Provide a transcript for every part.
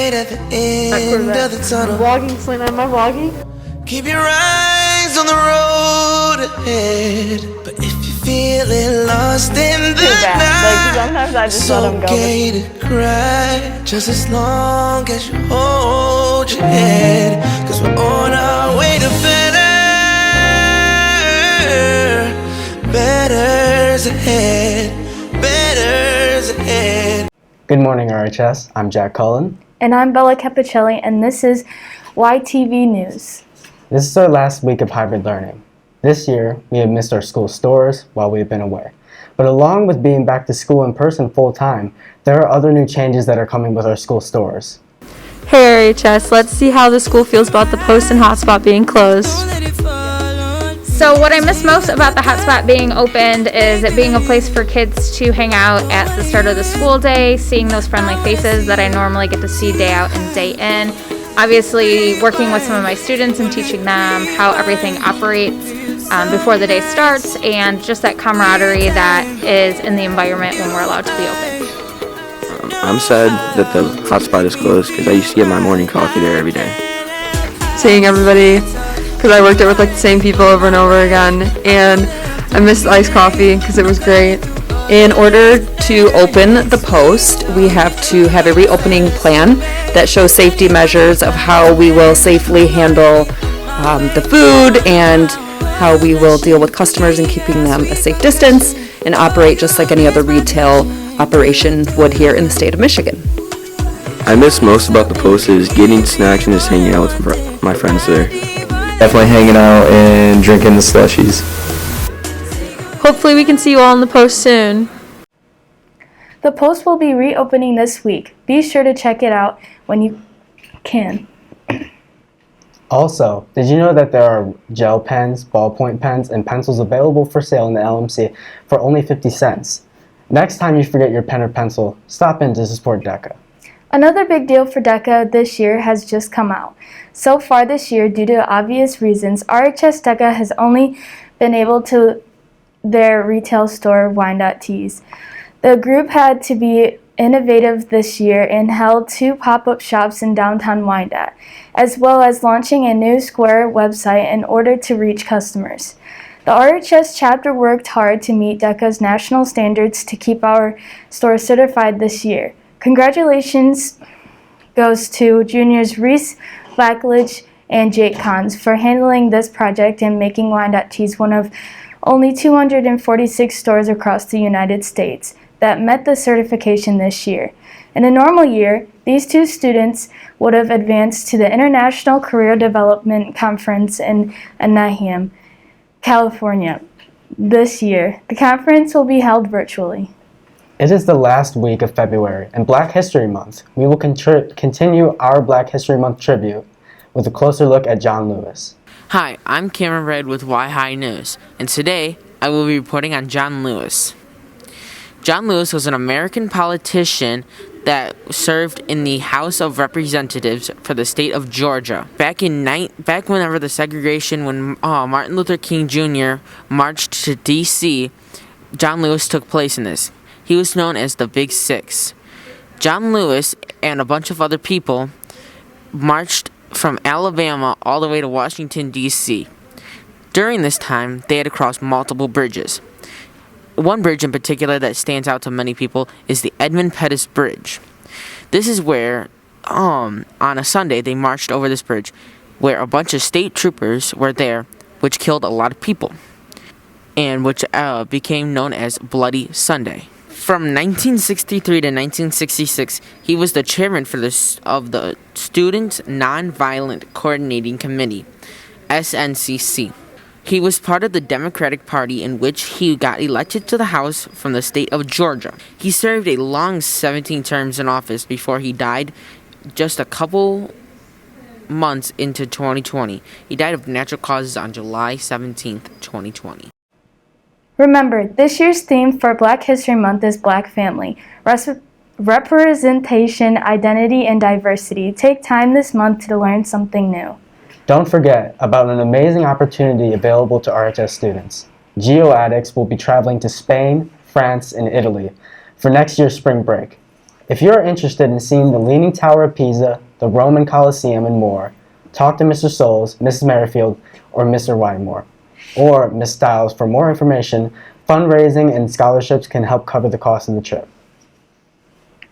light at the end of the tunnel. Vlogging, Selena, am I vlogging? Keep your eyes on the road ahead. But if you're feeling lost in the night, sometimes I just let them go. it's okay to cry, just as long as you hold your head. Cause we're on our way to better's ahead, better's ahead. Good morning, RHS. I'm Jack Cullen. And I'm Bella Capicelli, and this is WyTv News. This is our last week of hybrid learning. This year, we have missed our school stores while we have been away. But along with being back to school in person full-time, there are other new changes that are coming with our school stores. Hey RHS, let's see how the school feels about the post and hotspot being closed. So what I miss most about the hotspot being opened is it being a place for kids to hang out at the start of the school day, seeing those friendly faces that I normally get to see day out and day in. Obviously, working with some of my students and teaching them how everything operates before the day starts, and just that camaraderie that is in the environment when we're allowed to be open. I'm sad that the hotspot is closed because I used to get my morning coffee there every day. Seeing everybody, because I worked there with the same people over and over again, and I missed iced coffee because it was great. In order to open the post, we have to have a reopening plan that shows safety measures of how we will safely handle the food and how we will deal with customers and keeping them a safe distance and operate just like any other retail operation would here in the state of Michigan. I miss most about the post is getting snacks and just hanging out with my friends there. Definitely hanging out and drinking the slushies. Hopefully we can see you all in the post soon. The post will be reopening this week. Be sure to check it out when you can. Also, did you know that there are gel pens, ballpoint pens, and pencils available for sale in the LMC for only 50 cents? Next time you forget your pen or pencil, stop in to support DECA. Another big deal for DECA this year has just come out. So far this year, due to obvious reasons, RHS DECA has only been able to their retail store, Wyandotte. The group had to be innovative this year and held 2 pop-up shops in downtown Wyandotte, as well as launching a new Square website in order to reach customers. The RHS chapter worked hard to meet DECA's national standards to keep our store certified this year. Congratulations goes to juniors Reese, Blackledge, and Jake Cons for handling this project and making Wyandotte one of only 246 stores across the United States that met the certification this year. In a normal year, these 2 students would have advanced to the International Career Development Conference in Anaheim, California. This year, the conference will be held virtually. It is the last week of February and Black History Month. We will continue our Black History Month tribute with a closer look at John Lewis. Hi, I'm Cameron Red with WyHi News, and today I will be reporting on John Lewis. John Lewis was an American politician that served in the House of Representatives for the state of Georgia. Back whenever the segregation, when Martin Luther King Jr. marched to D.C., John Lewis took place in this. He was known as the Big Six. John Lewis and a bunch of other people marched from Alabama all the way to Washington, D.C. During this time, they had to cross multiple bridges. One bridge in particular that stands out to many people is the Edmund Pettus Bridge. This is where, on a Sunday, they marched over this bridge, where a bunch of state troopers were there, which killed a lot of people, and which became known as Bloody Sunday. From 1963 to 1966, he was the chairman of the Student Nonviolent Coordinating Committee, SNCC. He was part of the Democratic Party, in which he got elected to the House from the state of Georgia. He served a long 17 terms in office before he died just a couple months into 2020. He died of natural causes on July 17th, 2020. Remember, this year's theme for Black History Month is Black Family, Representation, Identity, and Diversity. Take time this month to learn something new. Don't forget about an amazing opportunity available to RHS students. GeoAddicts will be traveling to Spain, France, and Italy for next year's spring break. If you are interested in seeing the Leaning Tower of Pisa, the Roman Colosseum, and more, talk to Mr. Souls, Mrs. Merrifield, or Mr. Whitemore, or Ms. Stiles for more information. Fundraising and scholarships can help cover the cost of the trip.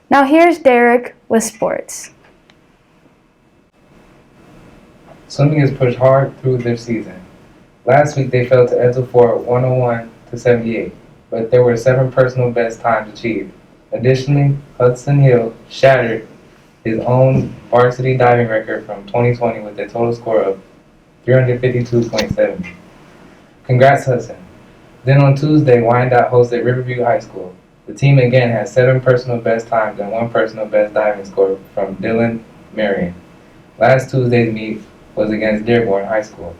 Now here's Derek with sports. Swimming has pushed hard through their season. Last week they fell to Edsel Ford 101-78, but there were 7 personal best times achieved. Additionally, Hudson Hill shattered his own varsity diving record from 2020 with a total score of 352.7. Congrats, Hudson. Then on Tuesday, Wyandotte hosted Riverview High School. The team again had 7 personal best times and 1 personal best diving score from Dylan Marion. Last Tuesday's meet was against Dearborn High School.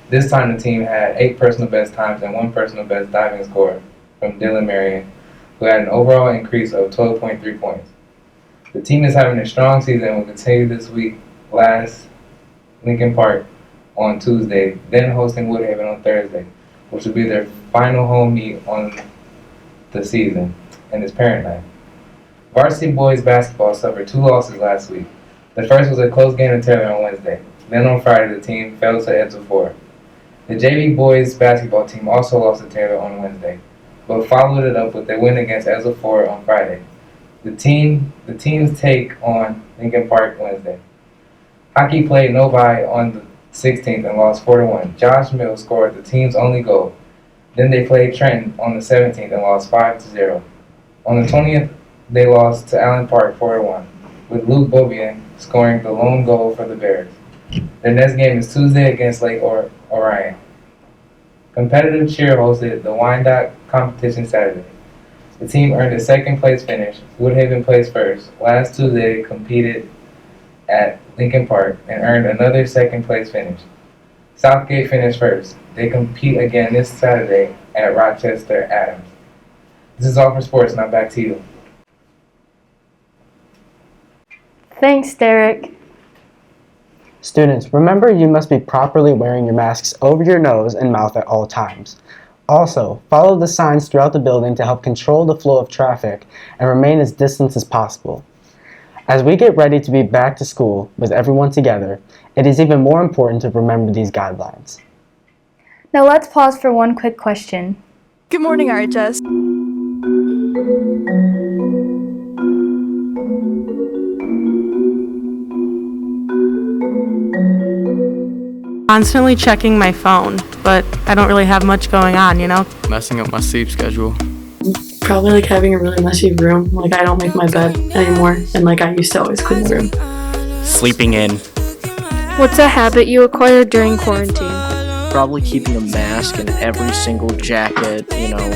This time the team had 8 personal best times and 1 personal best diving score from Dylan Marion, who had an overall increase of 12.3 points. The team is having a strong season and will continue this week, last Lincoln Park on Tuesday, then hosting Woodhaven on Thursday, which will be their final home meet on the season and its parent night. Varsity boys basketball suffered 2 losses last week. The first was a close game in Taylor on Wednesday. Then on Friday, the team fell to Edsel Ford. The JV boys basketball team also lost to Taylor on Wednesday, but followed it up with a win against Edsel Ford on Friday. The teams take on Lincoln Park Wednesday. Hockey played Novi on the 16th and lost 4-1. Josh Mills scored the team's only goal. Then they played Trenton on the 17th and lost 5-0. On the 20th, they lost to Allen Park 4-1, with Luke Bobian scoring the lone goal for the Bears. Their next game is Tuesday against Lake Orion. Competitive cheer hosted the Wyandotte competition Saturday. The team earned a 2nd place finish. Woodhaven placed first. Last Tuesday, they competed at Lincoln Park and earned another 2nd place finish. Southgate finished first. They compete again this Saturday at Rochester Adams. This is all for sports. Now back to you. Thanks, Derek. Students, remember you must be properly wearing your masks over your nose and mouth at all times. Also, follow the signs throughout the building to help control the flow of traffic and remain as distant as possible. As we get ready to be back to school with everyone together, it is even more important to remember these guidelines. Now let's pause for one quick question. Good morning, RHS. Constantly checking my phone, but I don't really have much going on, you know? Messing up my sleep schedule. Probably like having a really messy room. Like I don't make my bed anymore, and like I used to always clean the room. Sleeping in. What's a habit you acquired during quarantine? Probably keeping a mask in every single jacket,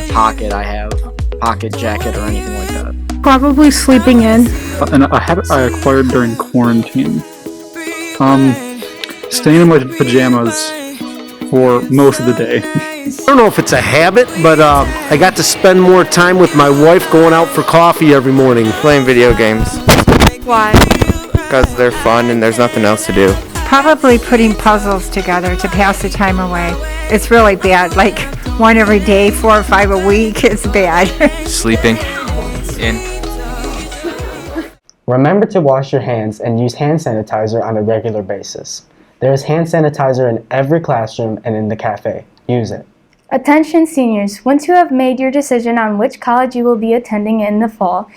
pocket I have, pocket jacket or anything like that. Probably sleeping in. And a habit I acquired during quarantine. Staying in my pajamas for most of the day. I don't know if it's a habit, but I got to spend more time with my wife going out for coffee every morning. Playing video games. Why? Because they're fun and there's nothing else to do. Probably putting puzzles together to pass the time away. It's really bad, like one every day, 4 or 5 a week. It's bad. Sleeping in. Remember to wash your hands and use hand sanitizer on a regular basis. There is hand sanitizer in every classroom and in the cafe. Use it. Attention seniors, once you have made your decision on which college you will be attending in the fall,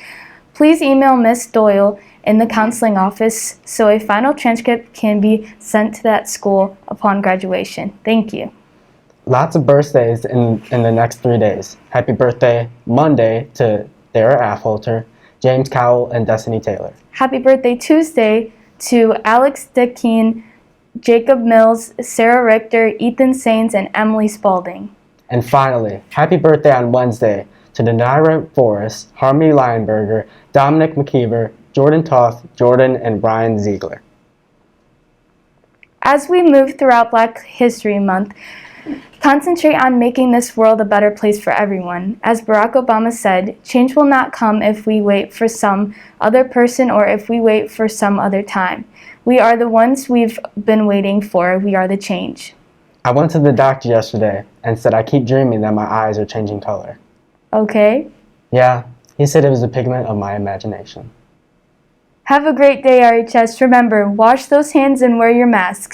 please email Ms. Doyle in the counseling office so a final transcript can be sent to that school upon graduation. Thank you. Lots of birthdays in the next 3 days. Happy birthday Monday to Dara Affolter, James Cowell, and Destiny Taylor. Happy birthday Tuesday to Alex Dickeen, Jacob Mills, Sarah Richter, Ethan Sains, and Emily Spalding. And finally, happy birthday on Wednesday to Denira Forrest, Harmony Lionberger, Dominic McKeever, Jordan Toth, Jordan, and Brian Ziegler. As we move throughout Black History Month, concentrate on making this world a better place for everyone. As Barack Obama said, change will not come if we wait for some other person or if we wait for some other time. We are the ones we've been waiting for. We are the change. I went to the doctor yesterday and said I keep dreaming that my eyes are changing color. Okay. Yeah, he said it was a pigment of my imagination. Have a great day, RHS. Remember, wash those hands and wear your masks.